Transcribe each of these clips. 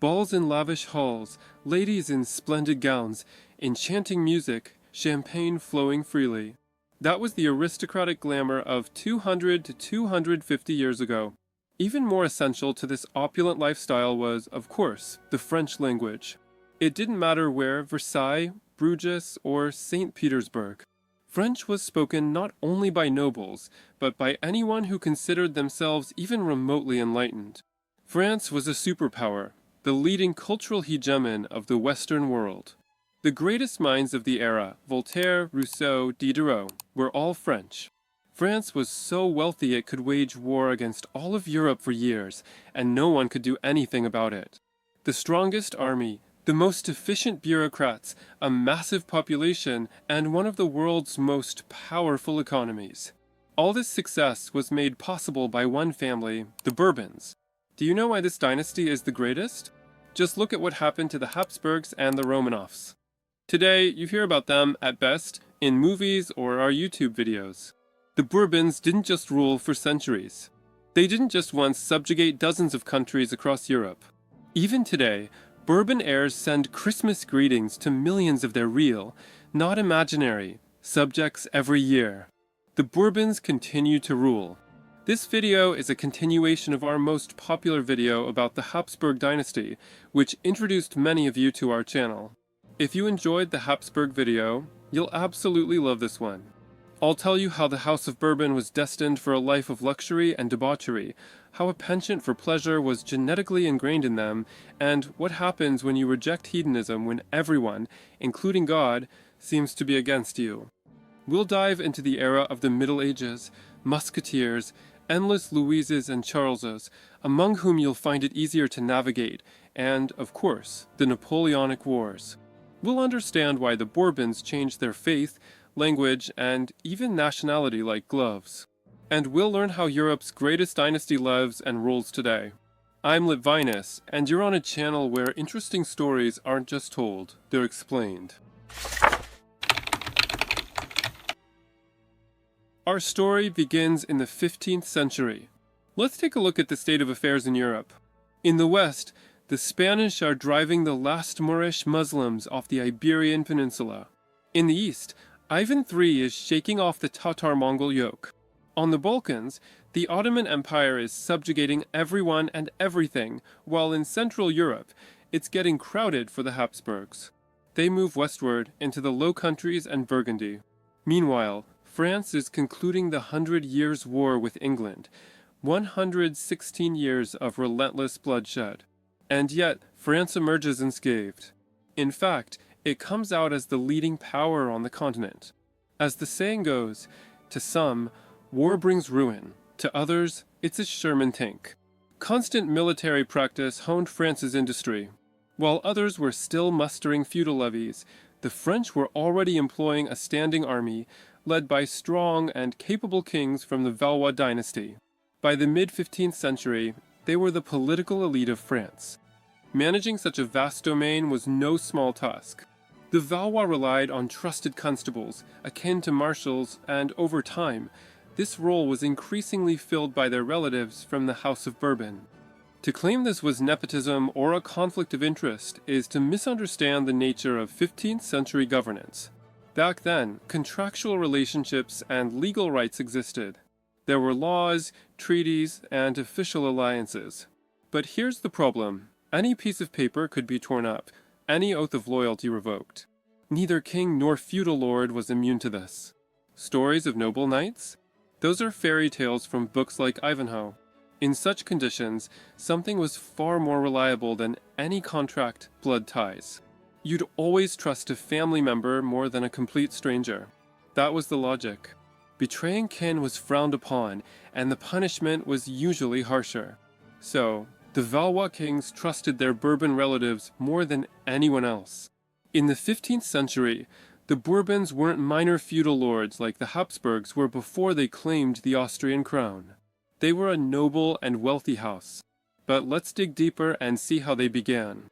Balls in lavish halls, ladies in splendid gowns, enchanting music, champagne flowing freely. That was the aristocratic glamour of 200 to 250 years ago. Even more essential to this opulent lifestyle was, of course, the French language. It didn't matter where, Versailles, Bruges, or St. Petersburg. French was spoken not only by nobles, but by anyone who considered themselves even remotely enlightened. France was a superpower, the leading cultural hegemon of the Western world. The greatest minds of the era, Voltaire, Rousseau, Diderot, were all French. France was so wealthy it could wage war against all of Europe for years, and no one could do anything about it. The strongest army, the most efficient bureaucrats, a massive population, and one of the world's most powerful economies. All this success was made possible by one family, the Bourbons. Do you know why this dynasty is the greatest? Just look at what happened to the Habsburgs and the Romanovs. Today, you hear about them, at best, in movies or our YouTube videos. The Bourbons didn't just rule for centuries. They didn't just once subjugate dozens of countries across Europe. Even today, Bourbon heirs send Christmas greetings to millions of their real, not imaginary, subjects every year. The Bourbons continue to rule. This video is a continuation of our most popular video about the Habsburg dynasty, which introduced many of you to our channel. If you enjoyed the Habsburg video, you'll absolutely love this one. I'll tell you how the House of Bourbon was destined for a life of luxury and debauchery, how a penchant for pleasure was genetically ingrained in them, and what happens when you reject hedonism when everyone, including God, seems to be against you. We'll dive into the era of the Middle Ages, musketeers, endless Louises and Charleses, among whom you'll find it easier to navigate, and, of course, the Napoleonic Wars. We'll understand why the Bourbons changed their faith, language, and even nationality like gloves. And we'll learn how Europe's greatest dynasty lives and rules today. I'm Litvinus, and you're on a channel where interesting stories aren't just told, they're explained. Our story begins in the 15th century. Let's take a look at the state of affairs in Europe. In the West, the Spanish are driving the last Moorish Muslims off the Iberian Peninsula. In the East, Ivan III is shaking off the Tatar-Mongol yoke. On the Balkans, the Ottoman Empire is subjugating everyone and everything, while in Central Europe, it's getting crowded for the Habsburgs. They move westward into the Low Countries and Burgundy. Meanwhile, France is concluding the 100 Years' War with England, 116 years of relentless bloodshed. And yet, France emerges unscathed. In fact, it comes out as the leading power on the continent. As the saying goes, to some, war brings ruin. To others, it's a Sherman tank. Constant military practice honed France's industry. While others were still mustering feudal levies, the French were already employing a standing army, led by strong and capable kings from the Valois dynasty. By the mid-15th century, they were the political elite of France. Managing such a vast domain was no small task. The Valois relied on trusted constables, akin to marshals, and over time, this role was increasingly filled by their relatives from the House of Bourbon. To claim this was nepotism or a conflict of interest is to misunderstand the nature of 15th century governance. Back then, contractual relationships and legal rights existed. There were laws, treaties, and official alliances. But here's the problem. Any piece of paper could be torn up, any oath of loyalty revoked. Neither king nor feudal lord was immune to this. Stories of noble knights? Those are fairy tales from books like Ivanhoe. In such conditions, something was far more reliable than any contract, blood ties. You'd always trust a family member more than a complete stranger. That was the logic. Betraying kin was frowned upon, and the punishment was usually harsher. So, the Valois kings trusted their Bourbon relatives more than anyone else. In the 15th century, the Bourbons weren't minor feudal lords like the Habsburgs were before they claimed the Austrian crown. They were a noble and wealthy house. But let's dig deeper and see how they began.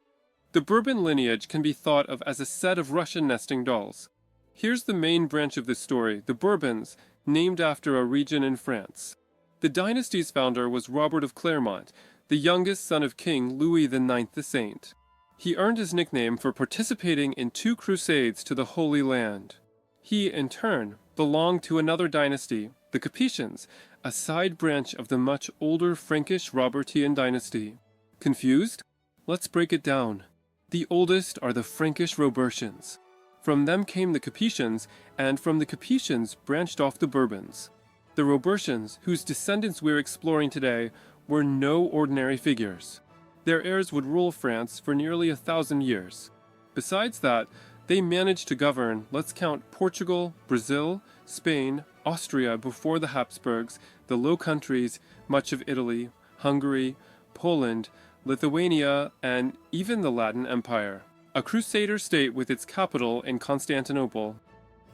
The Bourbon lineage can be thought of as a set of Russian nesting dolls. Here's the main branch of this story, the Bourbons, named after a region in France. The dynasty's founder was Robert of Clermont, the youngest son of King Louis IX the Saint. He earned his nickname for participating in 2 crusades to the Holy Land. He, in turn, belonged to another dynasty, the Capetians, a side branch of the much older Frankish Robertian dynasty. Confused? Let's break it down. The oldest are the Frankish Robertians. From them came the Capetians, and from the Capetians branched off the Bourbons. The Robertians, whose descendants we're exploring today, were no ordinary figures. Their heirs would rule France for nearly 1,000 years. Besides that, they managed to govern, let's count Portugal, Brazil, Spain, Austria before the Habsburgs, the Low Countries, much of Italy, Hungary, Poland, Lithuania, and even the Latin Empire. A crusader state with its capital in Constantinople.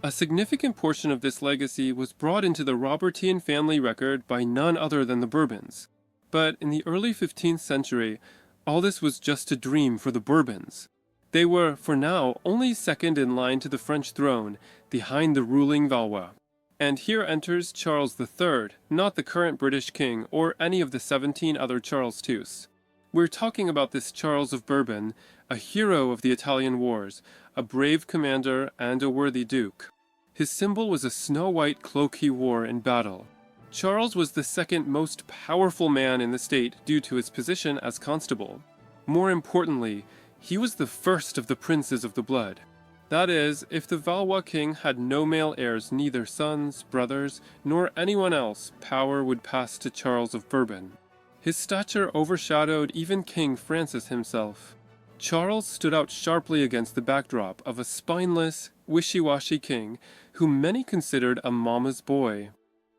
A significant portion of this legacy was brought into the Robertian family record by none other than the Bourbons. But in the early 15th century, all this was just a dream for the Bourbons. They were, for now, only second in line to the French throne, behind the ruling Valois. And here enters Charles III, not the current British king or any of the 17 other Charles IIs. We're talking about this Charles of Bourbon, a hero of the Italian Wars, a brave commander and a worthy duke. His symbol was a snow-white cloak he wore in battle. Charles was the second most powerful man in the state due to his position as constable. More importantly, he was the first of the princes of the blood. That is, if the Valois king had no male heirs, neither sons, brothers, nor anyone else, power would pass to Charles of Bourbon. His stature overshadowed even King Francis himself. Charles stood out sharply against the backdrop of a spineless, wishy-washy king whom many considered a mama's boy.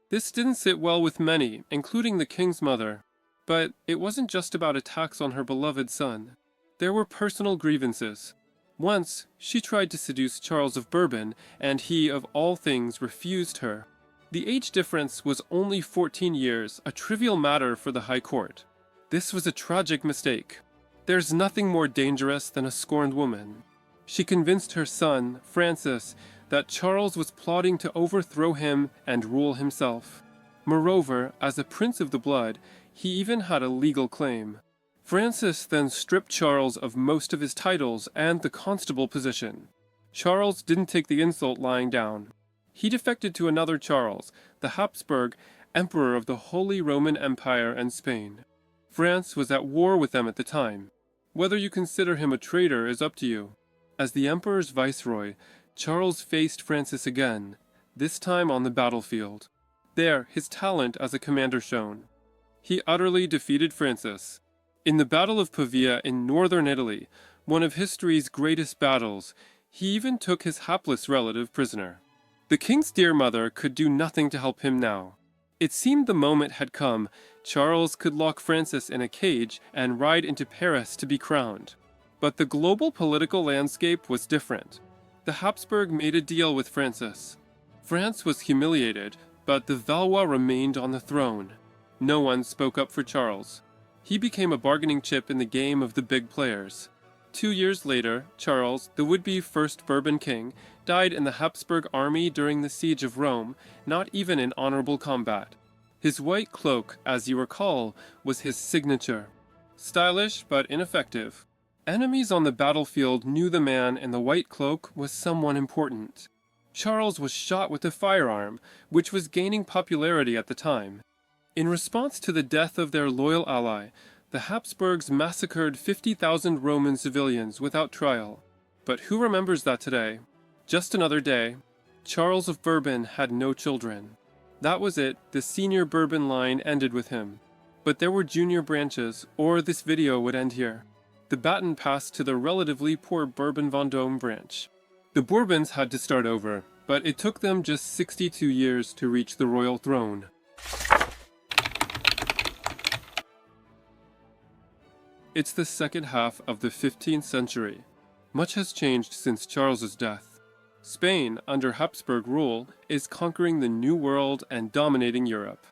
This didn't sit well with many, including the king's mother. But it wasn't just about attacks on her beloved son. There were personal grievances. Once, she tried to seduce Charles of Bourbon, and he, of all things, refused her. The age difference was only 14 years, a trivial matter for the High Court. This was a tragic mistake. There's nothing more dangerous than a scorned woman. She convinced her son, Francis, that Charles was plotting to overthrow him and rule himself. Moreover, as a prince of the blood, he even had a legal claim. Francis then stripped Charles of most of his titles and the constable position. Charles didn't take the insult lying down. He defected to another Charles, the Habsburg, Emperor of the Holy Roman Empire and Spain. France was at war with them at the time. Whether you consider him a traitor is up to you. As the Emperor's viceroy, Charles faced Francis again, this time on the battlefield. There, his talent as a commander shone. He utterly defeated Francis. In the Battle of Pavia in northern Italy, one of history's greatest battles, he even took his hapless relative prisoner. The king's dear mother could do nothing to help him now. It seemed the moment had come. Charles could lock Francis in a cage and ride into Paris to be crowned. But the global political landscape was different. The Habsburg made a deal with Francis. France was humiliated, but the Valois remained on the throne. No one spoke up for Charles. He became a bargaining chip in the game of the big players. 2 years later, Charles, the would-be first Bourbon king, died in the Habsburg army during the siege of Rome, not even in honorable combat. His white cloak, as you recall, was his signature. Stylish, but ineffective. Enemies on the battlefield knew the man in the white cloak was someone important. Charles was shot with a firearm, which was gaining popularity at the time. In response to the death of their loyal ally, the Habsburgs massacred 50,000 Roman civilians without trial. But who remembers that today? Just another day. Charles of Bourbon had no children. That was it, the senior Bourbon line ended with him. But there were junior branches, or this video would end here. The baton passed to the relatively poor Bourbon-Vendôme branch. The Bourbons had to start over, but it took them just 62 years to reach the royal throne. It's the second half of the 15th century. Much has changed since Charles's death. Spain, under Habsburg rule, is conquering the New World and dominating Europe.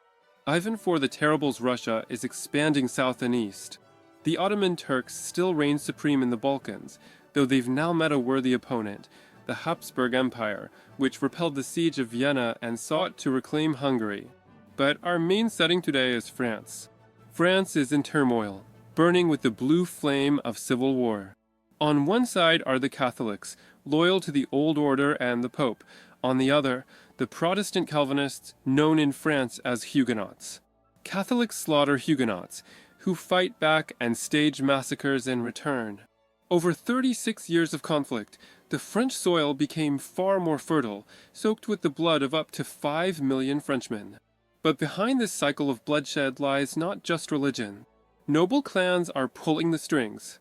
Ivan IV the Terrible's Russia is expanding south and east. The Ottoman Turks still reign supreme in the Balkans, though they've now met a worthy opponent, the Habsburg Empire, which repelled the siege of Vienna and sought to reclaim Hungary. But our main setting today is France. France is in turmoil, burning with the blue flame of civil war. On one side are the Catholics, loyal to the old order and the Pope. On the other, the Protestant Calvinists, known in France as Huguenots. Catholics slaughter Huguenots, who fight back and stage massacres in return. Over 36 years of conflict, the French soil became far more fertile, soaked with the blood of up to 5 million Frenchmen. But behind this cycle of bloodshed lies not just religion. Noble clans are pulling the strings.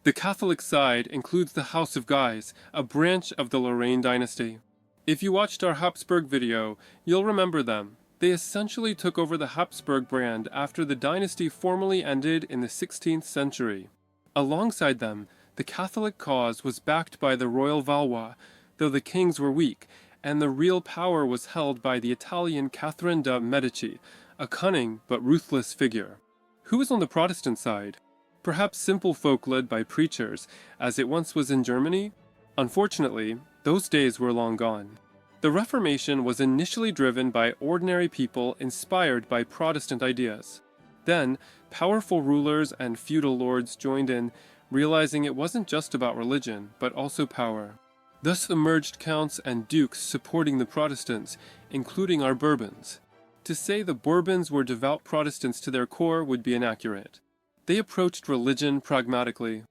The Catholic side includes the House of Guise, a branch of the Lorraine dynasty. If you watched our Habsburg video, you'll remember them. They essentially took over the Habsburg brand after the dynasty formally ended in the 16th century. Alongside them, the Catholic cause was backed by the royal Valois, though the kings were weak, and the real power was held by the Italian Catherine de' Medici, a cunning but ruthless figure. Who was on the Protestant side? Perhaps simple folk led by preachers, as it once was in Germany? Unfortunately, those days were long gone. The Reformation was initially driven by ordinary people inspired by Protestant ideas. Then, powerful rulers and feudal lords joined in, realizing it wasn't just about religion, but also power. Thus emerged counts and dukes supporting the Protestants, including our Bourbons. To say the Bourbons were devout Protestants to their core would be inaccurate. They approached religion pragmatically.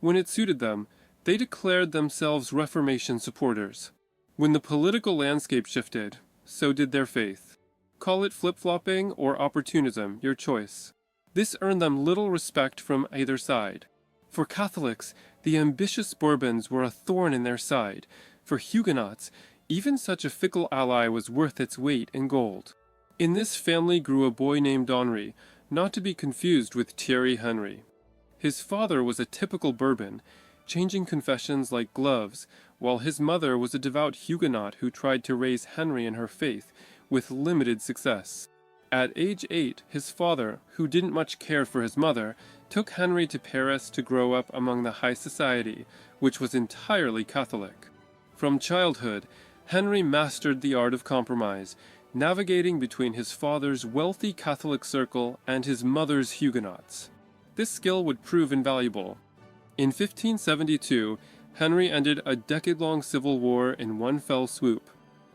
When it suited them, they declared themselves Reformation supporters. When the political landscape shifted, so did their faith. Call it flip-flopping or opportunism, your choice. This earned them little respect from either side. For Catholics, the ambitious Bourbons were a thorn in their side. For Huguenots, even such a fickle ally was worth its weight in gold. In this family grew a boy named Henri, not to be confused with Thierry Henry. His father was a typical Bourbon, changing confessions like gloves, while his mother was a devout Huguenot who tried to raise Henry in her faith, with limited success. At age 8, his father, who didn't much care for his mother, took Henry to Paris to grow up among the high society, which was entirely Catholic. From childhood, Henry mastered the art of compromise, navigating between his father's wealthy Catholic circle and his mother's Huguenots. This skill would prove invaluable. In 1572, Henry ended a decade-long civil war in one fell swoop.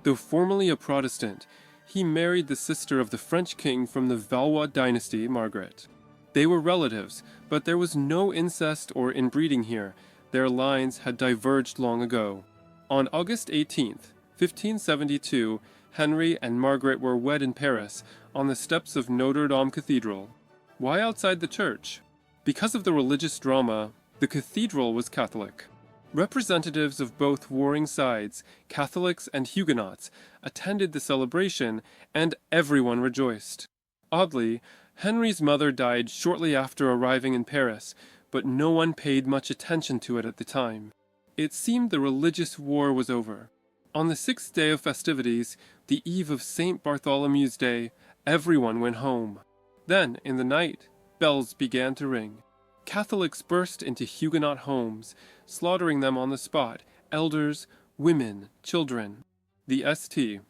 Though formerly a Protestant, he married the sister of the French king from the Valois dynasty, Margaret. They were relatives, but there was no incest or inbreeding here. Their lines had diverged long ago. On August 18th, 1572, Henry and Margaret were wed in Paris, on the steps of Notre Dame Cathedral. Why outside the church? Because of the religious drama, the cathedral was Catholic. Representatives of both warring sides, Catholics and Huguenots, attended the celebration, and everyone rejoiced. Oddly, Henry's mother died shortly after arriving in Paris, but no one paid much attention to it at the time. It seemed the religious war was over. On the 6th day of festivities, the eve of St. Bartholomew's Day, everyone went home. Then, in the night, bells began to ring. Catholics burst into Huguenot homes, slaughtering them on the spot, elders, women, children. The St.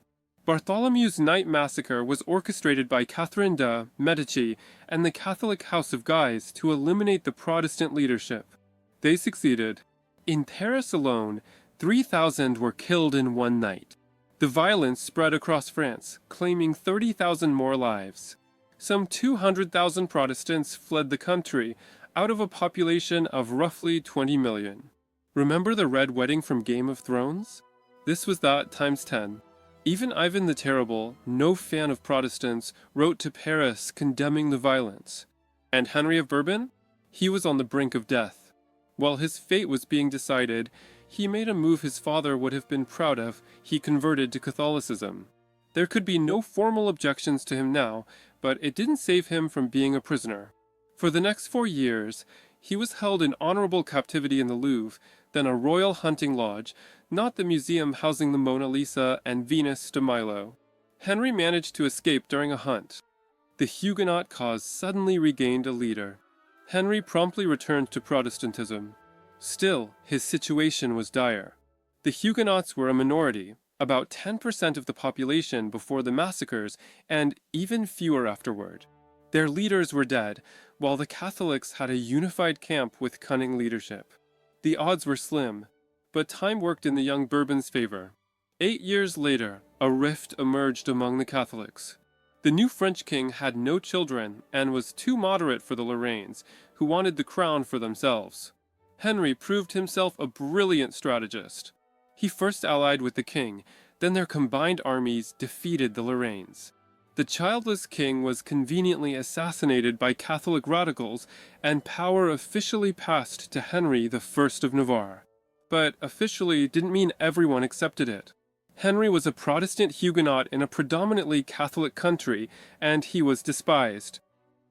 Bartholomew's Night Massacre was orchestrated by Catherine de' Medici and the Catholic House of Guise to eliminate the Protestant leadership. They succeeded. In Paris alone, 3,000 were killed in one night. The violence spread across France, claiming 30,000 more lives. Some 200,000 Protestants fled the country, out of a population of roughly 20 million. Remember the Red Wedding from Game of Thrones? This was that times 10. Even Ivan the Terrible, no fan of Protestants, wrote to Paris condemning the violence. And Henry of Bourbon? He was on the brink of death. While his fate was being decided, he made a move his father would have been proud of. He converted to Catholicism. There could be no formal objections to him now, but it didn't save him from being a prisoner. For the next 4 years, he was held in honorable captivity in the Louvre, then a royal hunting lodge, not the museum housing the Mona Lisa and Venus de Milo. Henry managed to escape during a hunt. The Huguenot cause suddenly regained a leader. Henry promptly returned to Protestantism. Still, his situation was dire. The Huguenots were a minority, about 10% of the population before the massacres, and even fewer afterward. Their leaders were dead, while the Catholics had a unified camp with cunning leadership. The odds were slim, but time worked in the young Bourbons' favor. 8 years later, a rift emerged among the Catholics. The new French king had no children and was too moderate for the Lorraines, who wanted the crown for themselves. Henry proved himself a brilliant strategist. He first allied with the king, then their combined armies defeated the Lorraines. The childless king was conveniently assassinated by Catholic radicals, and power officially passed to Henry I of Navarre. But officially didn't mean everyone accepted it. Henry was a Protestant Huguenot in a predominantly Catholic country, and he was despised.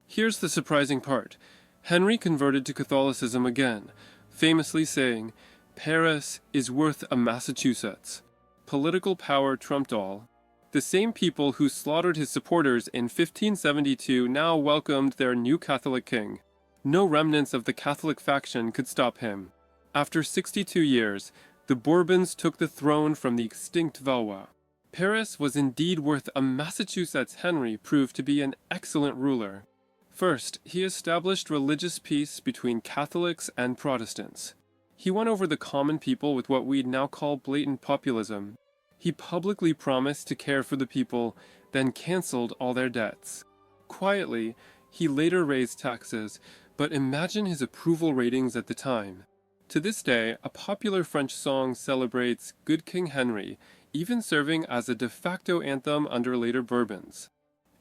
Here's the surprising part. Henry converted to Catholicism again, famously saying, "Paris is worth a Massachusetts." Political power trumped all. The same people who slaughtered his supporters in 1572 now welcomed their new Catholic king. No remnants of the Catholic faction could stop him. After 62 years, the Bourbons took the throne from the extinct Valois. Paris was indeed worth a Massachusetts. Henry proved to be an excellent ruler. First, he established religious peace between Catholics and Protestants. He won over the common people with what we'd now call blatant populism. He publicly promised to care for the people, then cancelled all their debts. Quietly, he later raised taxes, but imagine his approval ratings at the time. To this day, a popular French song celebrates Good King Henry, even serving as a de facto anthem under later Bourbons.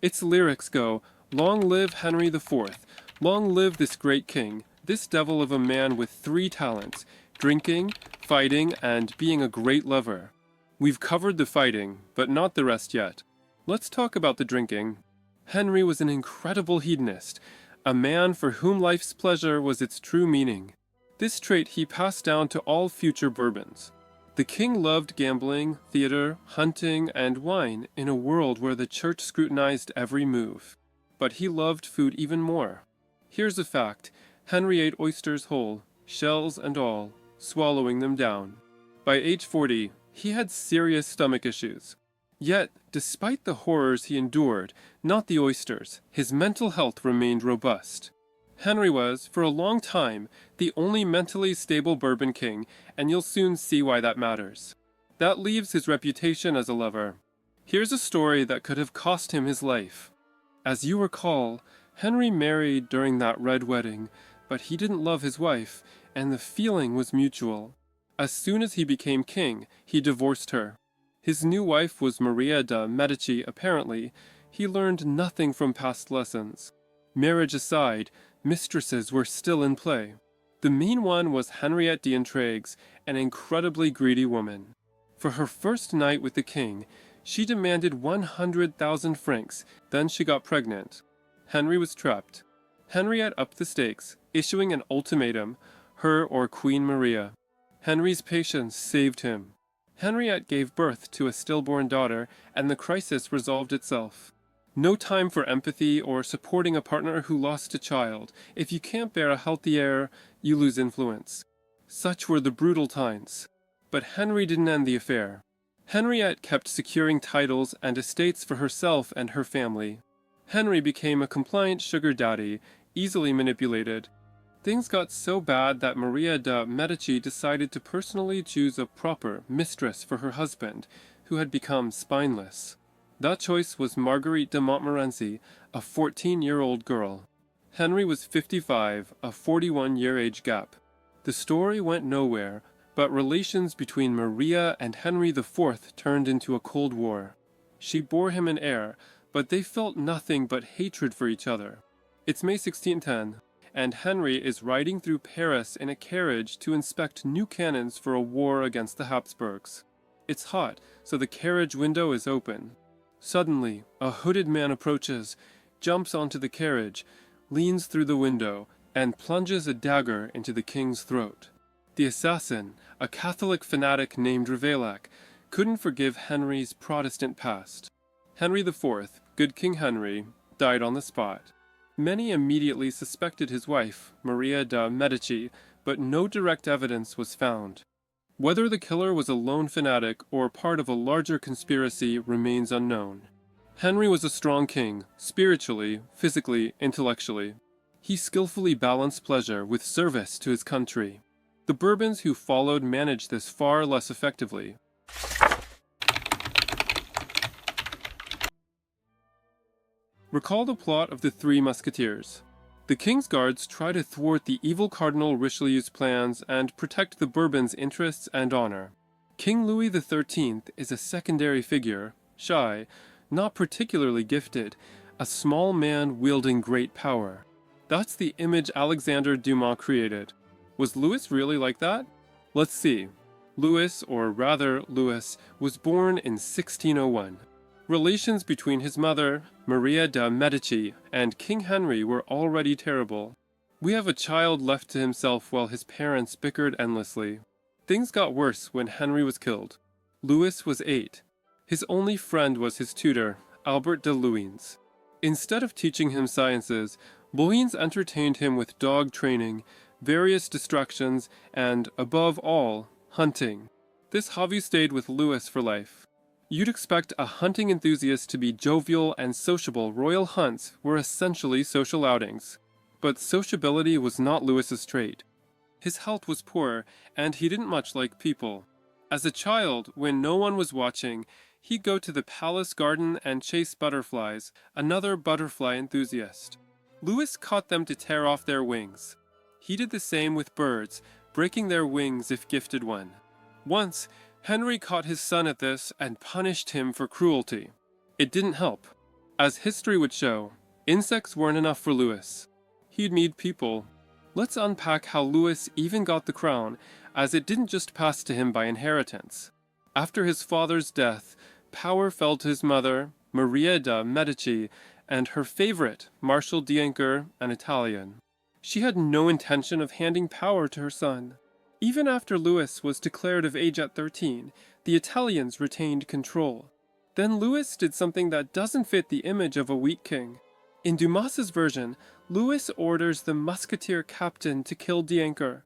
Its lyrics go, "Long live Henry IV, long live this great king, this devil of a man with 3 talents, drinking, fighting, and being a great lover." We've covered the fighting, but not the rest yet. Let's talk about the drinking. Henry was an incredible hedonist, a man for whom life's pleasure was its true meaning. This trait he passed down to all future Bourbons. The king loved gambling, theater, hunting, and wine in a world where the church scrutinized every move. But he loved food even more. Here's a fact. Henry ate oysters whole, shells and all, swallowing them down. By age 40, he had serious stomach issues. Yet, despite the horrors he endured, not the oysters, his mental health remained robust. Henry was, for a long time, the only mentally stable Bourbon king, and you'll soon see why that matters. That leaves his reputation as a lover. Here's a story that could have cost him his life. As you recall, Henry married during that red wedding, but he didn't love his wife, and the feeling was mutual. As soon as he became king, he divorced her. His new wife was Maria de' Medici. Apparently, he learned nothing from past lessons. Marriage aside, mistresses were still in play. The main one was Henriette d'Entraigues, an incredibly greedy woman. For her first night with the king, she demanded 100,000 francs, then she got pregnant. Henry was trapped. Henriette upped the stakes, issuing an ultimatum, her or Queen Maria. Henry's patience saved him. Henriette gave birth to a stillborn daughter, and the crisis resolved itself. No time for empathy or supporting a partner who lost a child. If you can't bear a healthy heir, you lose influence. Such were the brutal times. But Henry didn't end the affair. Henriette kept securing titles and estates for herself and her family. Henry became a compliant sugar daddy, easily manipulated. Things got so bad that Maria de' Medici decided to personally choose a proper mistress for her husband, who had become spineless. That choice was Marguerite de Montmorency, a 14-year-old girl. Henry was 55, a 41-year age gap. The story went nowhere, but relations between Maria and Henry IV turned into a Cold War. She bore him an heir, but they felt nothing but hatred for each other. It's May 1610. And Henry is riding through Paris in a carriage to inspect new cannons for a war against the Habsburgs. It's hot, so the carriage window is open. Suddenly, a hooded man approaches, jumps onto the carriage, leans through the window, and plunges a dagger into the king's throat. The assassin, a Catholic fanatic named Ravaillac, couldn't forgive Henry's Protestant past. Henry IV, Good King Henry, died on the spot. Many immediately suspected his wife, Maria de' Medici, but no direct evidence was found. Whether the killer was a lone fanatic or part of a larger conspiracy remains unknown. Henry was a strong king, spiritually, physically, intellectually. He skillfully balanced pleasure with service to his country. The Bourbons who followed managed this far less effectively. Recall the plot of the Three Musketeers. The King's Guards try to thwart the evil Cardinal Richelieu's plans and protect the Bourbons' interests and honor. King Louis XIII is a secondary figure, shy, not particularly gifted, a small man wielding great power. That's the image Alexander Dumas created. Was Louis really like that? Let's see. Louis, or rather Louis, was born in 1601. Relations between his mother, Maria de' Medici, and King Henry were already terrible. We have a child left to himself while his parents bickered endlessly. Things got worse when Henry was killed. Louis was 8. His only friend was his tutor, Albert de Luynes. Instead of teaching him sciences, Luynes entertained him with dog training, various distractions, and, above all, hunting. This hobby stayed with Louis for life. You'd expect a hunting enthusiast to be jovial and sociable. Royal hunts were essentially social outings. But sociability was not Louis's trait. His health was poor, and he didn't much like people. As a child, when no one was watching, he'd go to the palace garden and chase butterflies, another butterfly enthusiast. Louis caught them to tear off their wings. He did the same with birds, breaking their wings if gifted one. Once, Henry caught his son at this and punished him for cruelty. It didn't help. As history would show, insects weren't enough for Louis. He'd need people. Let's unpack how Louis even got the crown, as it didn't just pass to him by inheritance. After his father's death, power fell to his mother, Maria de' Medici, and her favorite, Marshal d'Ancre, an Italian. She had no intention of handing power to her son. Even after Louis was declared of age at 13, the Italians retained control. Then Louis did something that doesn't fit the image of a weak king. In Dumas's version, Louis orders the musketeer captain to kill d'Ancre.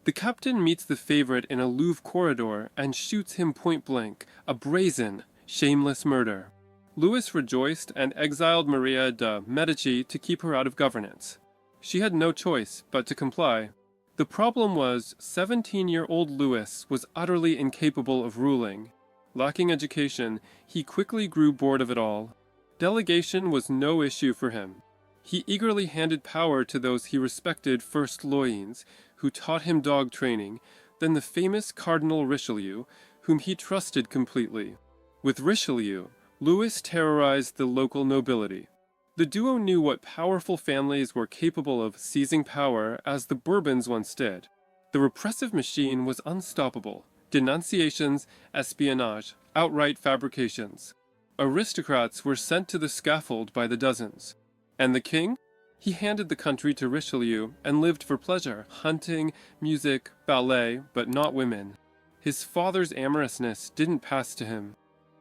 The captain meets the favorite in a Louvre corridor and shoots him point blank, a brazen, shameless murder. Louis rejoiced and exiled Maria de' Medici to keep her out of governance. She had no choice but to comply. The problem was, 17-year-old Louis was utterly incapable of ruling. Lacking education, he quickly grew bored of it all. Delegation was no issue for him. He eagerly handed power to those he respected, first Luynes, who taught him dog training, then the famous Cardinal Richelieu, whom he trusted completely. With Richelieu, Louis terrorized the local nobility. The duo knew what powerful families were capable of seizing power, as the Bourbons once did. The repressive machine was unstoppable. Denunciations, espionage, outright fabrications. Aristocrats were sent to the scaffold by the dozens. And the king? He handed the country to Richelieu and lived for pleasure, hunting, music, ballet, but not women. His father's amorousness didn't pass to him.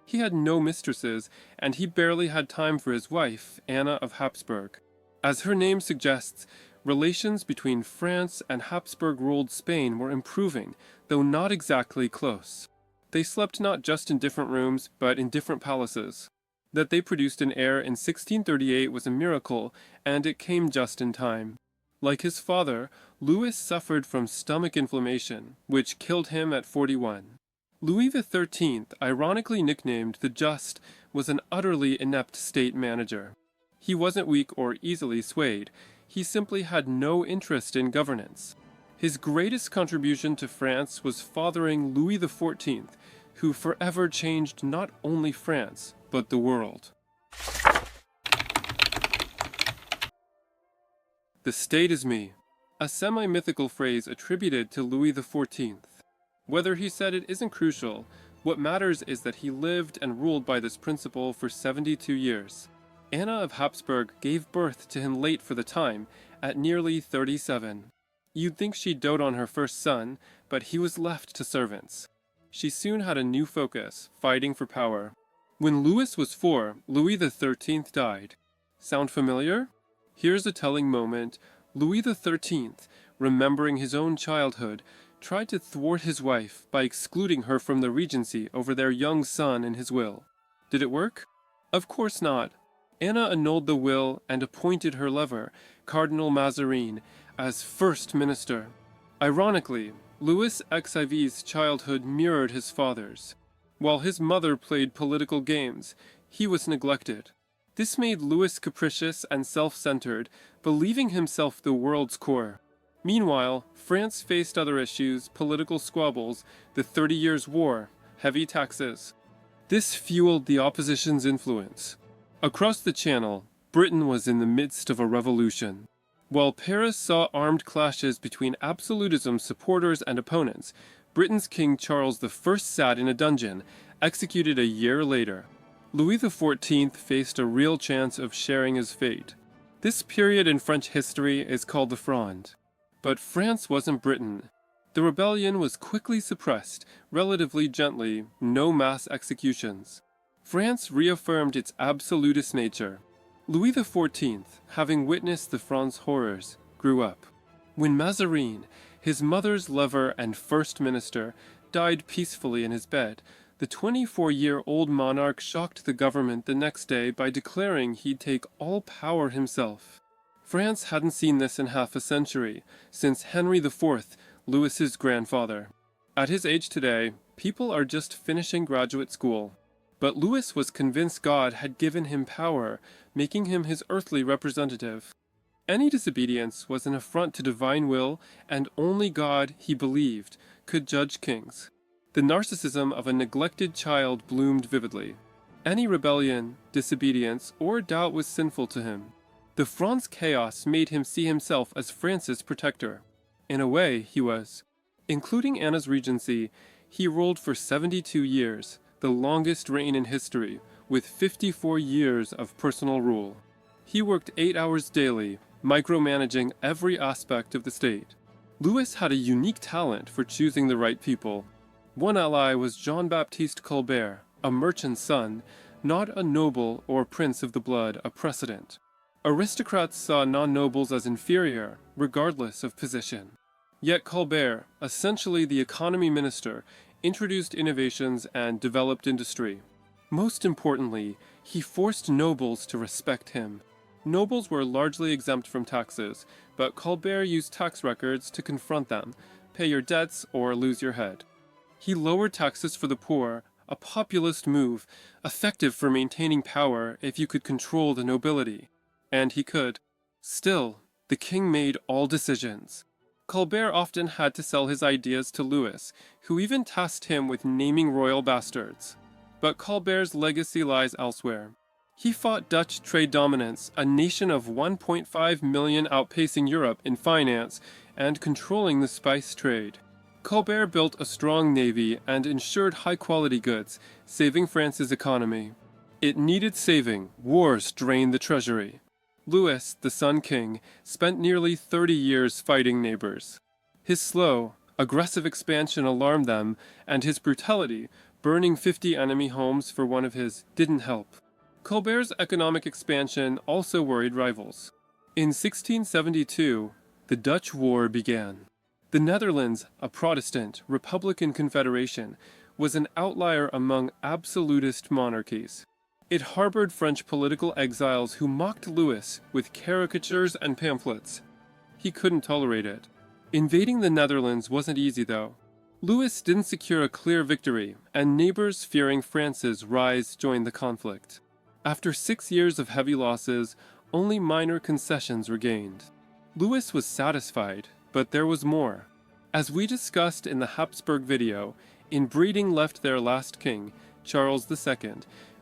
He had no mistresses, and he barely had time for his wife, Anna of Habsburg. As her name suggests, relations between France and Habsburg-ruled Spain were improving, though not exactly close. They slept not just in different rooms, but in different palaces. That they produced an heir in 1638 was a miracle, and it came just in time. Like his father, Louis suffered from stomach inflammation, which killed him at 41. Louis XIII, ironically nicknamed the Just, was an utterly inept state manager. He wasn't weak or easily swayed. He simply had no interest in governance. His greatest contribution to France was fathering Louis XIV, who forever changed not only France, but the world. The state is me, a semi-mythical phrase attributed to Louis XIV. Whether he said it isn't crucial. What matters is that he lived and ruled by this principle for 72 years. Anna of Habsburg gave birth to him late for the time, at nearly 37. You'd think she'd dote on her first son, but he was left to servants. She soon had a new focus, fighting for power. When Louis was 4, Louis XIII died. Sound familiar? Here's a telling moment. Louis XIII, remembering his own childhood, tried to thwart his wife by excluding her from the regency over their young son in his will. Did it work? Of course not. Anna annulled the will and appointed her lover, Cardinal Mazarin, as first minister. Ironically, Louis XIV's childhood mirrored his father's. While his mother played political games, he was neglected. This made Louis capricious and self-centered, believing himself the world's core. Meanwhile, France faced other issues, political squabbles, the 30 Years' War, heavy taxes. This fueled the opposition's influence. Across the Channel, Britain was in the midst of a revolution. While Paris saw armed clashes between absolutism supporters and opponents, Britain's King Charles I sat in a dungeon, executed a year later. Louis XIV faced a real chance of sharing his fate. This period in French history is called the Fronde. But France wasn't Britain. The rebellion was quickly suppressed, relatively gently, no mass executions. France reaffirmed its absolutist nature. Louis XIV, having witnessed the Fronde's horrors, grew up. When Mazarin, his mother's lover and first minister, died peacefully in his bed, the 24-year-old monarch shocked the government the next day by declaring he'd take all power himself. France hadn't seen this in half a century, since Henry IV, Louis's grandfather. At his age today, people are just finishing graduate school. But Louis was convinced God had given him power, making him his earthly representative. Any disobedience was an affront to divine will, and only God, he believed, could judge kings. The narcissism of a neglected child bloomed vividly. Any rebellion, disobedience, or doubt was sinful to him. The Fronde's chaos made him see himself as France's protector. In a way, he was. Including Anna's regency, he ruled for 72 years, the longest reign in history, with 54 years of personal rule. He worked 8 hours daily, micromanaging every aspect of the state. Louis had a unique talent for choosing the right people. One ally was Jean-Baptiste Colbert, a merchant's son, not a noble or prince of the blood, a precedent. Aristocrats saw non-nobles as inferior, regardless of position. Yet Colbert, essentially the economy minister, introduced innovations and developed industry. Most importantly, he forced nobles to respect him. Nobles were largely exempt from taxes, but Colbert used tax records to confront them, pay your debts or lose your head. He lowered taxes for the poor, a populist move, effective for maintaining power if you could control the nobility. And he could. Still, the king made all decisions. Colbert often had to sell his ideas to Louis, who even tasked him with naming royal bastards. But Colbert's legacy lies elsewhere. He fought Dutch trade dominance, a nation of 1.5 million outpacing Europe in finance and controlling the spice trade. Colbert built a strong navy and ensured high-quality goods, saving France's economy. It needed saving. Wars drained the treasury. Louis, the Sun King, spent nearly 30 years fighting neighbors. His slow, aggressive expansion alarmed them, and his brutality, burning 50 enemy homes for one of his, didn't help. Colbert's economic expansion also worried rivals. In 1672, the Dutch War began. The Netherlands, a Protestant, Republican confederation, was an outlier among absolutist monarchies. It harbored French political exiles who mocked Louis with caricatures and pamphlets. He couldn't tolerate it. Invading the Netherlands wasn't easy, though. Louis didn't secure a clear victory, and neighbors fearing France's rise joined the conflict. After 6 years of heavy losses, only minor concessions were gained. Louis was satisfied, but there was more. As we discussed in the Habsburg video, inbreeding left their last king, Charles II,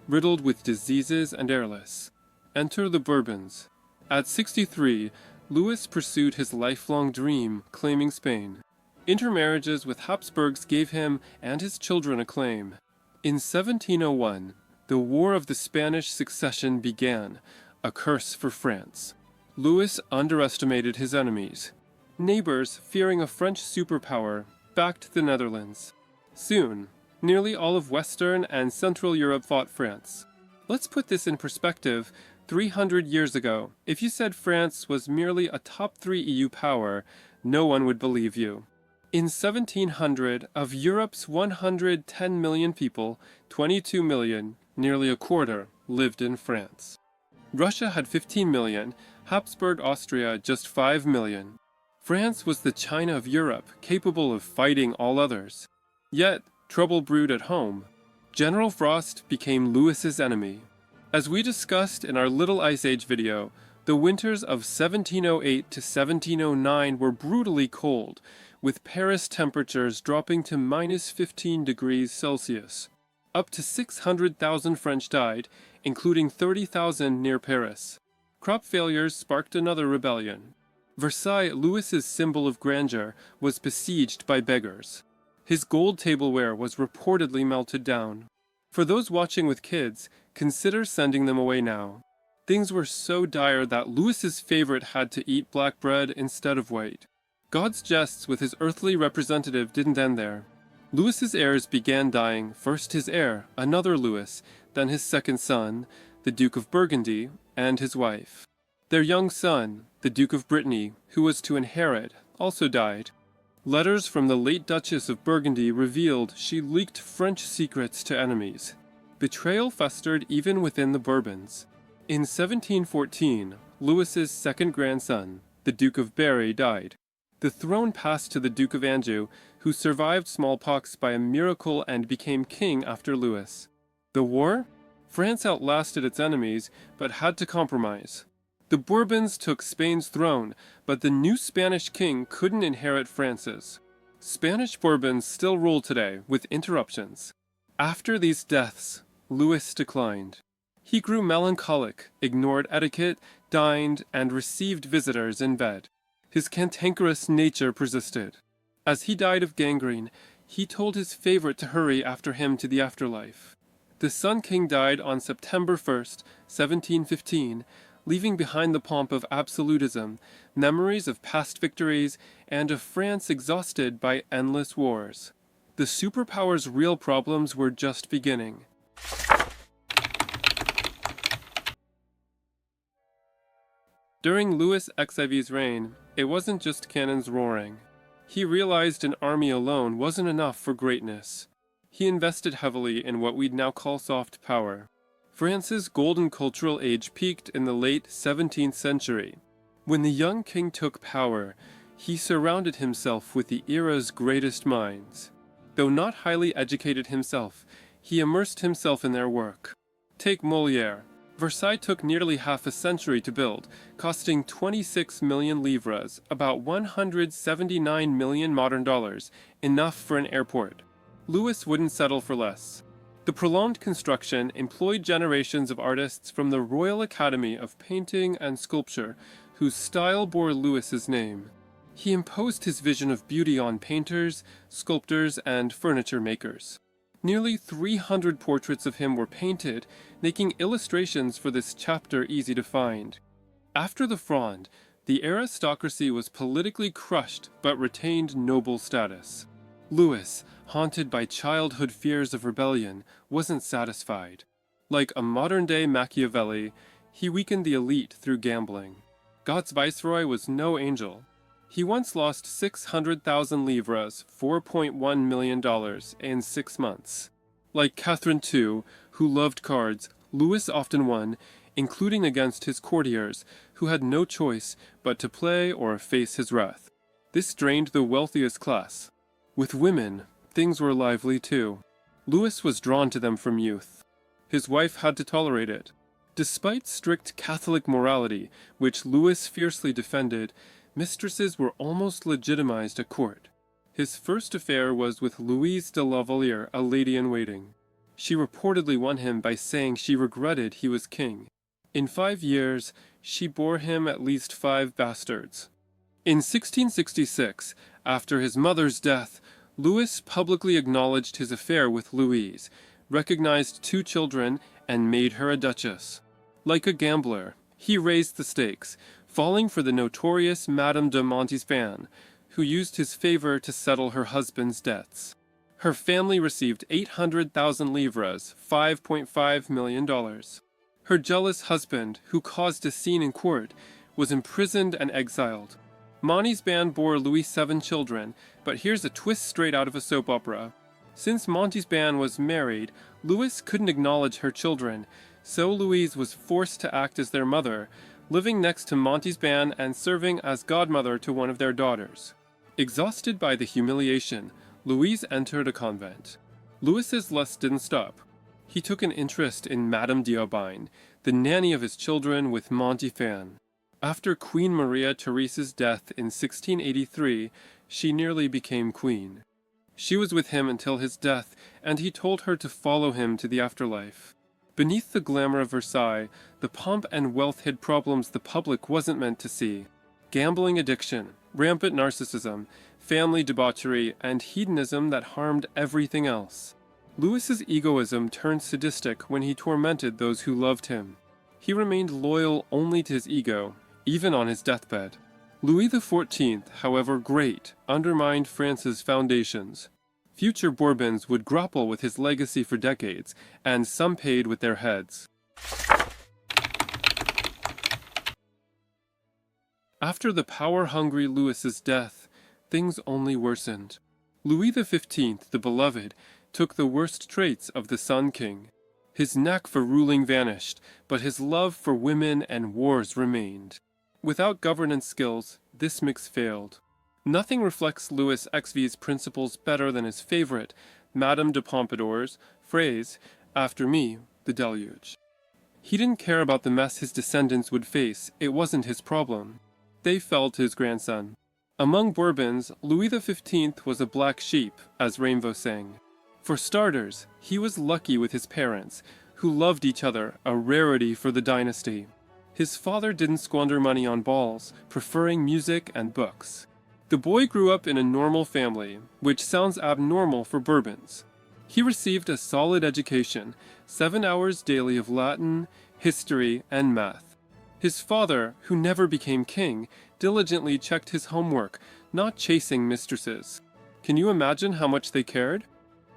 riddled with diseases and heirless. Enter the Bourbons. At 63, Louis pursued his lifelong dream, claiming Spain. Intermarriages with Habsburgs gave him and his children a claim. In 1701, the War of the Spanish Succession began, a curse for France. Louis underestimated his enemies. Neighbors, fearing a French superpower, backed the Netherlands. Soon, nearly all of Western and Central Europe fought France. Let's put this in perspective. 300 years ago, if you said France was merely a top 3 EU power, no one would believe you. In 1700, of Europe's 110 million people, 22 million, nearly a quarter, lived in France. Russia had 15 million, Habsburg Austria just 5 million. France was the China of Europe, capable of fighting all others. Yet, trouble brewed at home. General Frost became Louis's enemy. As we discussed in our Little Ice Age video, the winters of 1708 to 1709 were brutally cold, with Paris temperatures dropping to -15 degrees Celsius. Up to 600,000 French died, including 30,000 near Paris. Crop failures sparked another rebellion. Versailles, Louis's symbol of grandeur, was besieged by beggars. His gold tableware was reportedly melted down. For those watching with kids, consider sending them away now. Things were so dire that Louis's favorite had to eat black bread instead of white. God's jests with his earthly representative didn't end there. Louis's heirs began dying, first his heir, another Louis, then his second son, the Duke of Burgundy, and his wife. Their young son, the Duke of Brittany, who was to inherit, also died. Letters from the late Duchess of Burgundy revealed she leaked French secrets to enemies. Betrayal festered even within the Bourbons. In 1714, Louis's second grandson, the Duke of Berry, died. The throne passed to the Duke of Anjou, who survived smallpox by a miracle and became king after Louis. The war? France outlasted its enemies, but had to compromise. The Bourbons took Spain's throne, but the new Spanish king couldn't inherit France's. Spanish Bourbons still rule today, with interruptions. After these deaths, Louis declined. He grew melancholic, ignored etiquette, dined, and received visitors in bed. His cantankerous nature persisted. As he died of gangrene, he told his favorite to hurry after him to the afterlife. The Sun King died on September 1st, 1715, leaving behind the pomp of absolutism, memories of past victories, and a France exhausted by endless wars. The superpowers' real problems were just beginning. During Louis XIV's reign, it wasn't just cannons roaring. He realized an army alone wasn't enough for greatness. He invested heavily in what we'd now call soft power. France's golden cultural age peaked in the late 17th century. When the young king took power, he surrounded himself with the era's greatest minds. Though not highly educated himself, he immersed himself in their work. Take Molière. Versailles took nearly half a century to build, costing 26 million livres, about 179 million modern dollars, enough for an airport. Louis wouldn't settle for less. The prolonged construction employed generations of artists from the Royal Academy of Painting and Sculpture, whose style bore Louis's name. He imposed his vision of beauty on painters, sculptors, and furniture makers. Nearly 300 portraits of him were painted, making illustrations for this chapter easy to find. After the Fronde, the aristocracy was politically crushed but retained noble status. Louis, haunted by childhood fears of rebellion, wasn't satisfied. Like a modern-day Machiavelli, he weakened the elite through gambling. God's viceroy was no angel. He once lost 600,000 livres, $4.1 million, in 6 months. Like Catherine II, who loved cards, Louis often won, including against his courtiers, who had no choice but to play or face his wrath. This drained the wealthiest class. With women, things were lively too. Louis was drawn to them from youth. His wife had to tolerate it. Despite strict Catholic morality, which Louis fiercely defended, mistresses were almost legitimized at court. His first affair was with Louise de la Vallière, a lady-in-waiting. She reportedly won him by saying she regretted he was king. In 5 years, she bore him at least 5 bastards. In 1666, after his mother's death, Louis publicly acknowledged his affair with Louise, recognized 2 children, and made her a duchess. Like a gambler, he raised the stakes, falling for the notorious Madame de Montespan, who used his favor to settle her husband's debts. Her family received 800,000 livres, $5.5 million. Her jealous husband, who caused a scene in court, was imprisoned and exiled. Montespan bore Louis 7 children, but here's a twist straight out of a soap opera. Since Montespan was married, Louis couldn't acknowledge her children, so Louise was forced to act as their mother, living next to Montespan and serving as godmother to one of their daughters. Exhausted by the humiliation, Louise entered a convent. Louis's lust didn't stop. He took an interest in Madame d'Aubagne, the nanny of his children with Montespan. After Queen Maria Therese's death in 1683, she nearly became queen. She was with him until his death, and he told her to follow him to the afterlife. Beneath the glamour of Versailles, the pomp and wealth hid problems the public wasn't meant to see. Gambling addiction, rampant narcissism, family debauchery, and hedonism that harmed everything else. Louis's egoism turned sadistic when he tormented those who loved him. He remained loyal only to his ego, even on his deathbed. Louis XIV, however great, undermined France's foundations. Future Bourbons would grapple with his legacy for decades, and some paid with their heads. After the power-hungry Louis's death, things only worsened. Louis XV, the Beloved, took the worst traits of the Sun King. His knack for ruling vanished, but his love for women and wars remained. Without governance skills, this mix failed. Nothing reflects Louis XV's principles better than his favorite, Madame de Pompadour's, phrase, "After me, the deluge." He didn't care about the mess his descendants would face, it wasn't his problem. They fell to his grandson. Among Bourbons, Louis XV was a black sheep, as Rainbow sang. For starters, he was lucky with his parents, who loved each other, a rarity for the dynasty. His father didn't squander money on balls, preferring music and books. The boy grew up in a normal family, which sounds abnormal for Bourbons. He received a solid education, 7 hours daily of Latin, history, and math. His father, who never became king, diligently checked his homework, not chasing mistresses. Can you imagine how much they cared?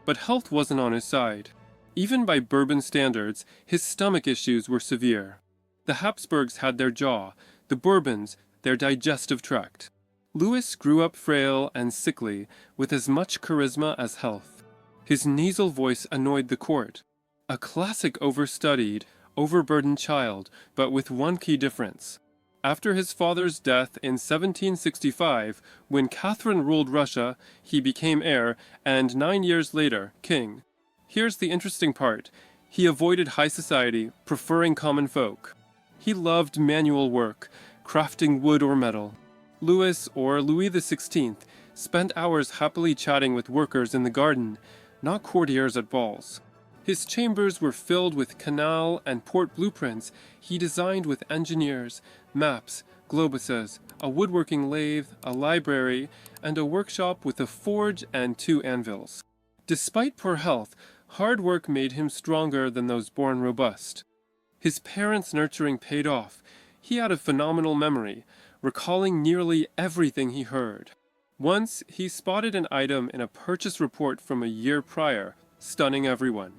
But health wasn't on his side. Even by Bourbon standards, his stomach issues were severe. The Habsburgs had their jaw, the Bourbons their digestive tract. Louis grew up frail and sickly, with as much charisma as health. His nasal voice annoyed the court. A classic overstudied, overburdened child, but with one key difference. After his father's death in 1765, when Catherine ruled Russia, he became heir, and 9 years later, king. Here's the interesting part. He avoided high society, preferring common folk. He loved manual work, crafting wood or metal. Louis, or Louis XVI, spent hours happily chatting with workers in the garden, not courtiers at balls. His chambers were filled with canal and port blueprints he designed with engineers, maps, globuses, a woodworking lathe, a library, and a workshop with a forge and 2 anvils. Despite poor health, hard work made him stronger than those born robust. His parents' nurturing paid off. He had a phenomenal memory, recalling nearly everything he heard. Once, he spotted an item in a purchase report from a year prior, stunning everyone.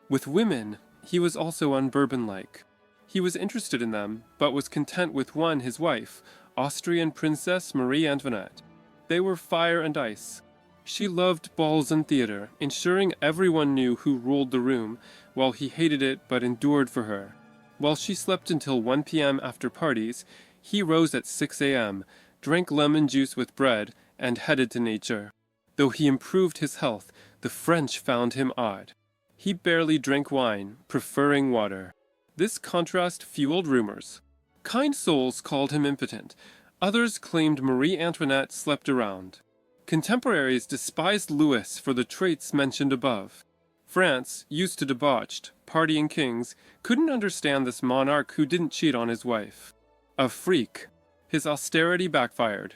With women, he was also un-Bourbon-like. He was interested in them, but was content with one, his wife, Austrian Princess Marie Antoinette. They were fire and ice. She loved balls and theater, ensuring everyone knew who ruled the room, while he hated it but endured for her. While she slept until 1 p.m. after parties, he rose at 6 a.m., drank lemon juice with bread, and headed to nature. Though he improved his health, the French found him odd. He barely drank wine, preferring water. This contrast fueled rumors. Kind souls called him impotent. Others claimed Marie Antoinette slept around. Contemporaries despised Louis for the traits mentioned above. France, used to debauched, partying kings, couldn't understand this monarch who didn't cheat on his wife. A freak. His austerity backfired.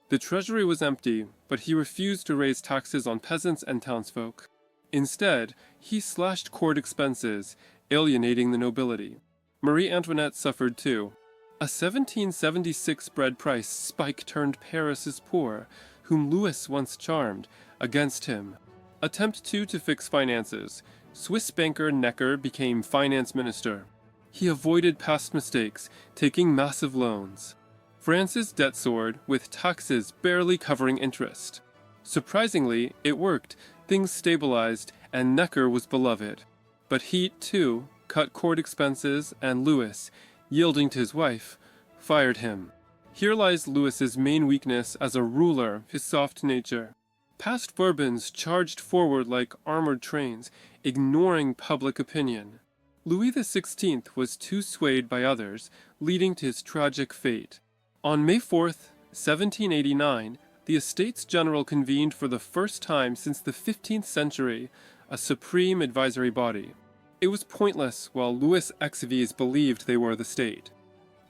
The treasury was empty, but he refused to raise taxes on peasants and townsfolk. Instead, he slashed court expenses, alienating the nobility. Marie Antoinette suffered too. A 1776 bread price spike turned Paris's poor, whom Louis once charmed, against him. Attempt 2 to fix finances. Swiss banker Necker became finance minister. He avoided past mistakes, taking massive loans. France's debt soared, with taxes barely covering interest. Surprisingly, it worked, things stabilized, and Necker was beloved. But heat, too, cut court expenses, and Louis, yielding to his wife, fired him. Here lies Louis's main weakness as a ruler, his soft nature. Past Bourbons charged forward like armored trains, ignoring public opinion. Louis XVI was too swayed by others, leading to his tragic fate. On May 4th, 1789, the Estates General convened for the first time since the 15th century a supreme advisory body. It was pointless while Louis XIV believed they were the state.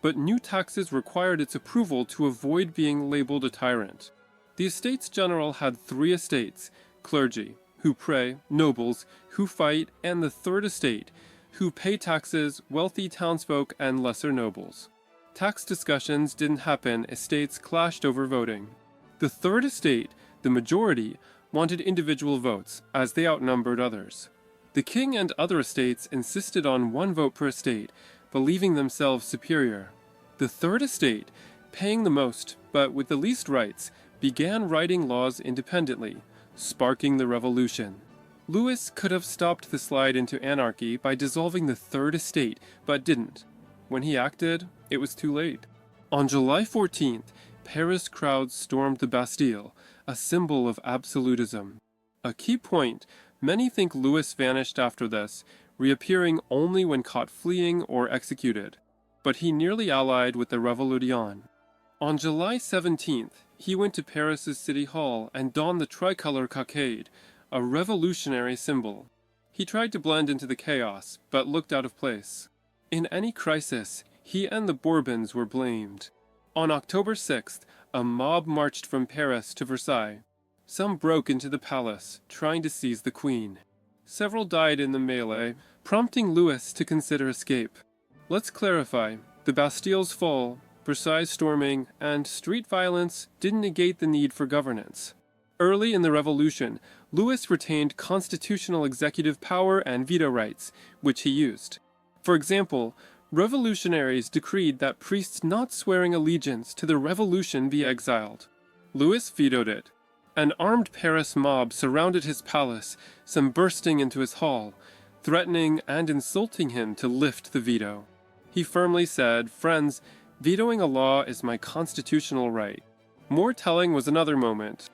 But new taxes required its approval to avoid being labeled a tyrant. The Estates General had three estates: clergy, who pray, nobles, who fight, and the third estate, who pay taxes, wealthy townsfolk, and lesser nobles. Tax discussions didn't happen, estates clashed over voting. The third estate, the majority, wanted individual votes, as they outnumbered others. The king and other estates insisted on one vote per estate, believing themselves superior. The third estate, paying the most, but with the least rights, began writing laws independently, sparking the revolution. Louis could have stopped the slide into anarchy by dissolving the third estate, but didn't. When he acted, it was too late. On July 14th, Paris crowds stormed the Bastille, a symbol of absolutism. A key point: many think Louis vanished after this, reappearing only when caught fleeing or executed. But he nearly allied with the Revolution. On July 17th, he went to Paris's City Hall and donned the tricolor cockade, a revolutionary symbol. He tried to blend into the chaos, but looked out of place. In any crisis, he and the Bourbons were blamed. On October 6th, a mob marched from Paris to Versailles. Some broke into the palace, trying to seize the queen. Several died in the melee, prompting Louis to consider escape. Let's clarify: the Bastille's fall, Versailles storming, and street violence didn't negate the need for governance. Early in the revolution, Louis retained constitutional executive power and veto rights, which he used. For example, revolutionaries decreed that priests not swearing allegiance to the revolution be exiled. Louis vetoed it. An armed Paris mob surrounded his palace, some bursting into his hall, threatening and insulting him to lift the veto. He firmly said, "Friends, vetoing a law is my constitutional right." More telling was another moment.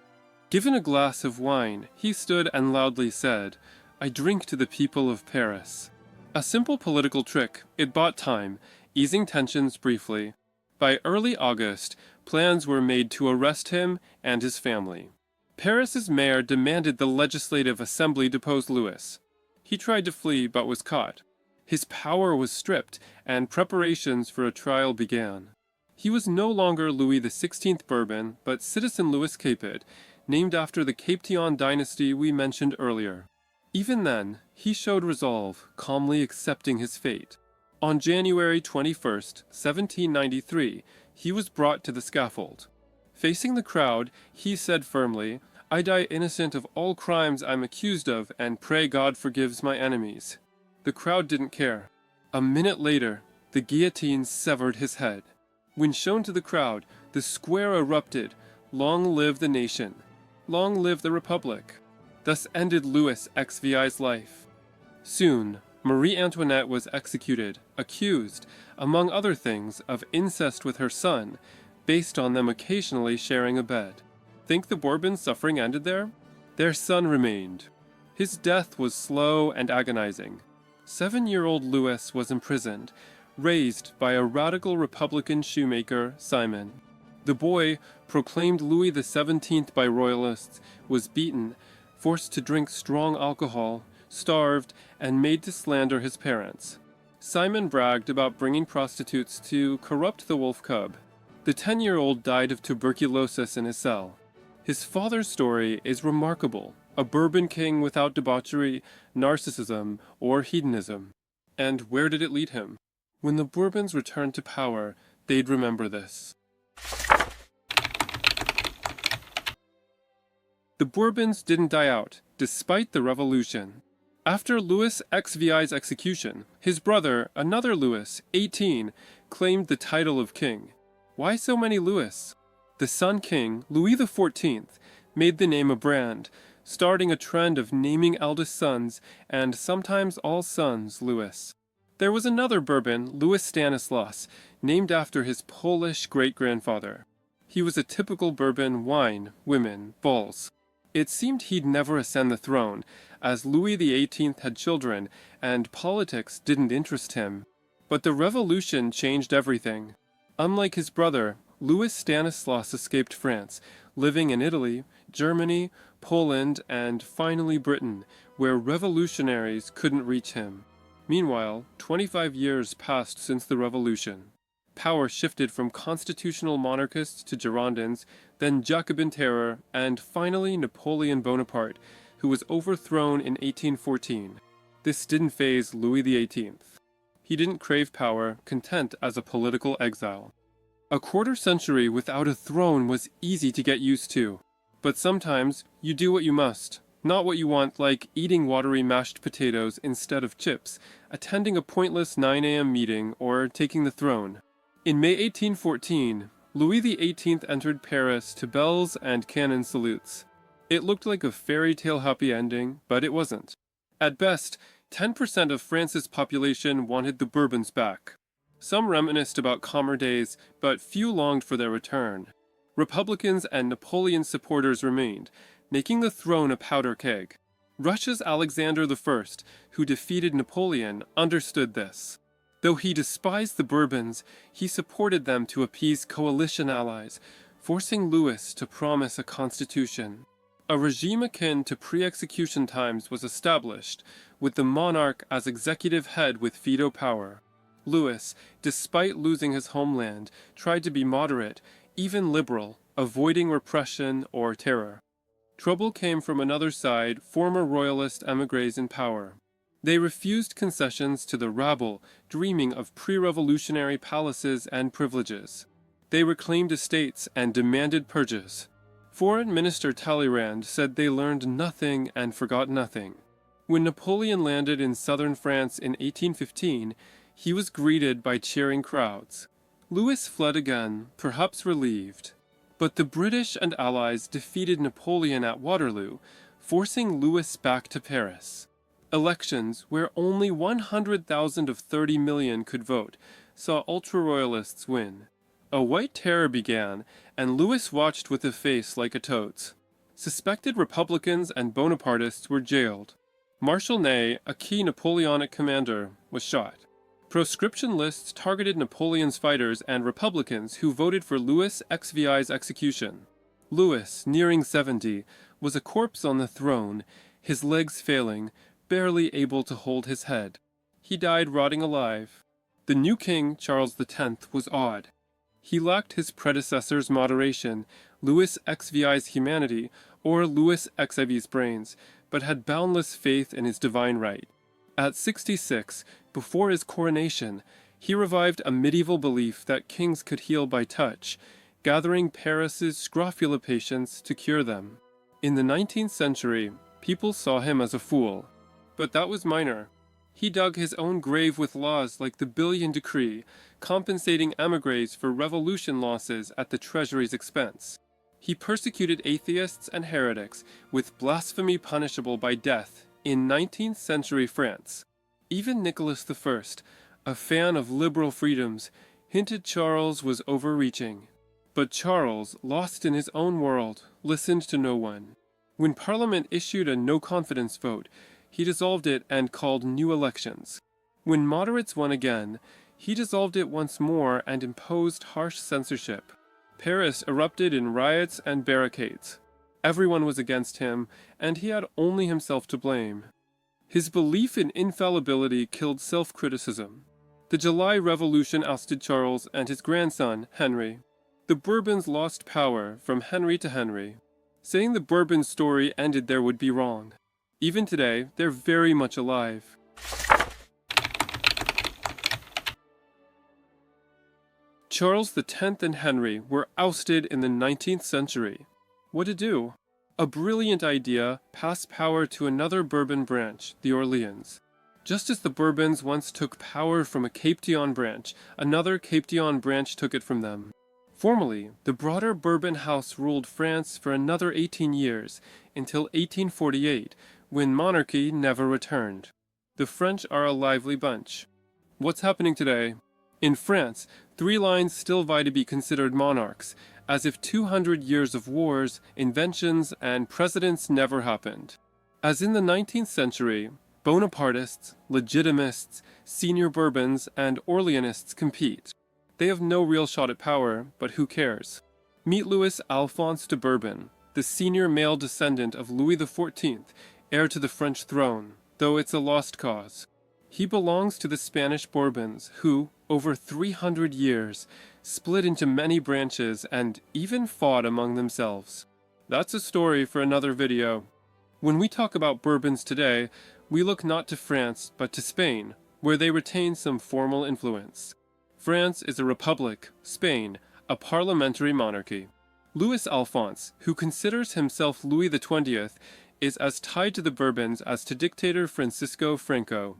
Given a glass of wine, he stood and loudly said, "I drink to the people of Paris." A simple political trick, it bought time, easing tensions briefly. By early August, plans were made to arrest him and his family. Paris's mayor demanded the Legislative Assembly depose Louis. He tried to flee but was caught. His power was stripped, and preparations for a trial began. He was no longer Louis XVI Bourbon, but Citizen Louis Capet, named after the Capetian dynasty we mentioned earlier. Even then, he showed resolve, calmly accepting his fate. On January 21st, 1793, he was brought to the scaffold. Facing the crowd, he said firmly, "I die innocent of all crimes I'm accused of, and pray God forgives my enemies." The crowd didn't care. A minute later, the guillotine severed his head. When shown to the crowd, the square erupted. Long live the nation. Long live the Republic. Thus ended Louis XVI's life. Soon, Marie Antoinette was executed, accused, among other things, of incest with her son, based on them occasionally sharing a bed. Think the Bourbons' suffering ended there? Their son remained. His death was slow and agonizing. 7-year-old Louis was imprisoned, raised by a radical Republican shoemaker, Simon. The boy, proclaimed Louis XVII by royalists, was beaten, forced to drink strong alcohol, starved, and made to slander his parents. Simon bragged about bringing prostitutes to corrupt the wolf cub. The 10-year-old died of tuberculosis in his cell. His father's story is remarkable, a Bourbon king without debauchery, narcissism, or hedonism. And where did it lead him? When the Bourbons returned to power, they'd remember this. The Bourbons didn't die out, despite the revolution. After Louis XVI's execution, his brother, another Louis, 18, claimed the title of king. Why so many Louis? The Sun King, Louis XIV, made the name a brand, starting a trend of naming eldest sons, and sometimes all sons, Louis. There was another Bourbon, Louis Stanislaus, named after his Polish great-grandfather. He was a typical Bourbon: wine, women, balls. It seemed he'd never ascend the throne, as Louis XVIII had children, and politics didn't interest him. But the revolution changed everything. Unlike his brother, Louis Stanislaus escaped France, living in Italy, Germany, Poland, and finally Britain, where revolutionaries couldn't reach him. Meanwhile, 25 years passed since the revolution. Power shifted from constitutional monarchists to Girondins, then Jacobin terror, and finally Napoleon Bonaparte, who was overthrown in 1814. This didn't faze Louis XVIII. He didn't crave power, content as a political exile. A quarter century without a throne was easy to get used to. But sometimes, you do what you must, not what you want, like eating watery mashed potatoes instead of chips, attending a pointless 9 a.m. meeting, or taking the throne. In May 1814, Louis XVIII entered Paris to bells and cannon salutes. It looked like a fairy tale happy ending, but it wasn't. At best, 10% of France's population wanted the Bourbons back. Some reminisced about calmer days, but few longed for their return. Republicans and Napoleon supporters remained, making the throne a powder keg. Russia's Alexander I, who defeated Napoleon, understood this. Though he despised the Bourbons, he supported them to appease coalition allies, forcing Louis to promise a constitution. A regime akin to pre-execution times was established, with the monarch as executive head with veto power. Louis, despite losing his homeland, tried to be moderate, even liberal, avoiding repression or terror. Trouble came from another side, former royalist émigrés in power. They refused concessions to the rabble, dreaming of pre-revolutionary palaces and privileges. They reclaimed estates and demanded purges. Foreign Minister Talleyrand said they learned nothing and forgot nothing. When Napoleon landed in southern France in 1815, he was greeted by cheering crowds. Louis fled again, perhaps relieved. But the British and Allies defeated Napoleon at Waterloo, forcing Louis back to Paris. Elections, where only 100,000 of 30 million could vote, saw ultra-royalists win. A white terror began, and Louis watched with a face like a toad's. Suspected Republicans and Bonapartists were jailed. Marshal Ney, a key Napoleonic commander, was shot. Proscription lists targeted Napoleon's fighters and Republicans who voted for Louis XVI's execution. Louis, nearing 70, was a corpse on the throne, his legs failing, barely able to hold his head. He died rotting alive. The new king, Charles X, was odd. He lacked his predecessor's moderation, Louis XVI's humanity, or Louis XIV's brains, but had boundless faith in his divine right. At 66, before his coronation, he revived a medieval belief that kings could heal by touch, gathering Paris's scrofula patients to cure them. In the 19th century, people saw him as a fool. But that was minor. He dug his own grave with laws like the Billion Decree, compensating émigrés for revolution losses at the treasury's expense. He persecuted atheists and heretics, with blasphemy punishable by death, in 19th century France. Even Nicholas I, a fan of liberal freedoms, hinted Charles was overreaching. But Charles, lost in his own world, listened to no one. When Parliament issued a no-confidence vote, he dissolved it and called new elections. When moderates won again, he dissolved it once more and imposed harsh censorship. Paris erupted in riots and barricades. Everyone was against him, and he had only himself to blame. His belief in infallibility killed self-criticism. The July Revolution ousted Charles and his grandson, Henry. The Bourbons lost power from Henry to Henry. Saying the Bourbon story ended there would be wrong. Even today, they're very much alive. Charles X and Henry were ousted in the 19th century. What to do? A brilliant idea: pass power to another Bourbon branch, the Orleans. Just as the Bourbons once took power from a Cape d'An branch, another Cape d'An branch took it from them. Formally, the broader Bourbon house ruled France for another 18 years, until 1848, when monarchy never returned. The French are a lively bunch. What's happening today? In France, three lines still vie to be considered monarchs, as if 200 years of wars, inventions, and presidents never happened. As in the 19th century, Bonapartists, Legitimists, senior Bourbons, and Orleanists compete. They have no real shot at power, but who cares? Meet Louis Alphonse de Bourbon, the senior male descendant of Louis XIV, heir to the French throne, though it's a lost cause. He belongs to the Spanish Bourbons, who, over 300 years, split into many branches and even fought among themselves. That's a story for another video. When we talk about Bourbons today, we look not to France, but to Spain, where they retain some formal influence. France is a republic, Spain, a parliamentary monarchy. Louis Alphonse, who considers himself Louis XX, is as tied to the Bourbons as to dictator Francisco Franco.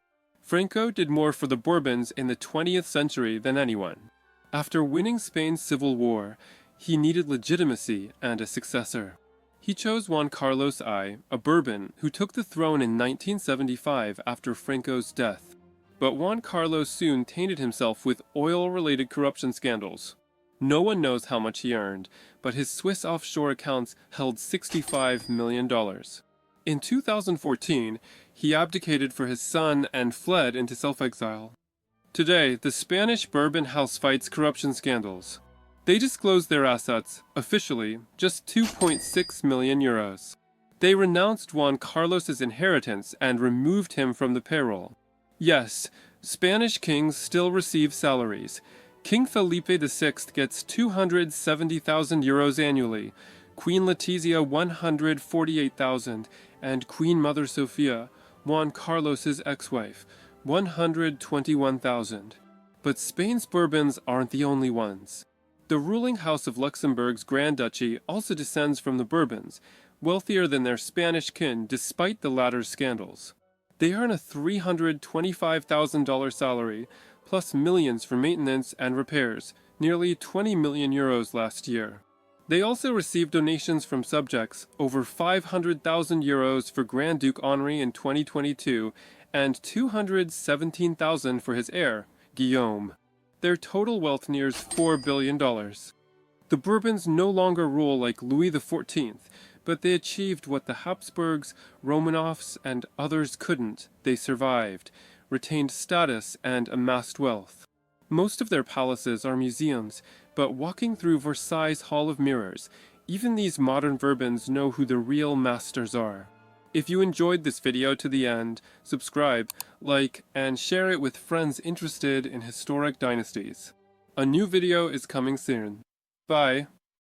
Franco did more for the Bourbons in the 20th century than anyone. After winning Spain's civil war, he needed legitimacy and a successor. He chose Juan Carlos I, a Bourbon, who took the throne in 1975 after Franco's death. But Juan Carlos soon tainted himself with oil-related corruption scandals. No one knows how much he earned, but his Swiss offshore accounts held $65 million. In 2014, he abdicated for his son and fled into self-exile. Today, the Spanish Bourbon house fights corruption scandals. They disclosed their assets, officially, just 2.6 million euros. They renounced Juan Carlos's inheritance and removed him from the payroll. Yes, Spanish kings still receive salaries. King Felipe VI gets 270,000 euros annually, Queen Letizia 148,000, and Queen Mother Sophia, Juan Carlos's ex-wife, 121,000. But Spain's Bourbons aren't the only ones. The ruling House of Luxembourg's Grand Duchy also descends from the Bourbons, wealthier than their Spanish kin despite the latter's scandals. They earn a $325,000 salary, plus millions for maintenance and repairs, nearly 20 million euros last year. They also received donations from subjects, over 500,000 euros for Grand Duke Henri in 2022, and 217,000 for his heir, Guillaume. Their total wealth nears $4 billion. The Bourbons no longer rule like Louis XIV, but they achieved what the Habsburgs, Romanovs, and others couldn't. They survived, retained status, and amassed wealth. Most of their palaces are museums, but walking through Versailles' Hall of Mirrors, even these modern Bourbons know who the real masters are. If you enjoyed this video to the end, subscribe, like, and share it with friends interested in historic dynasties. A new video is coming soon. Bye.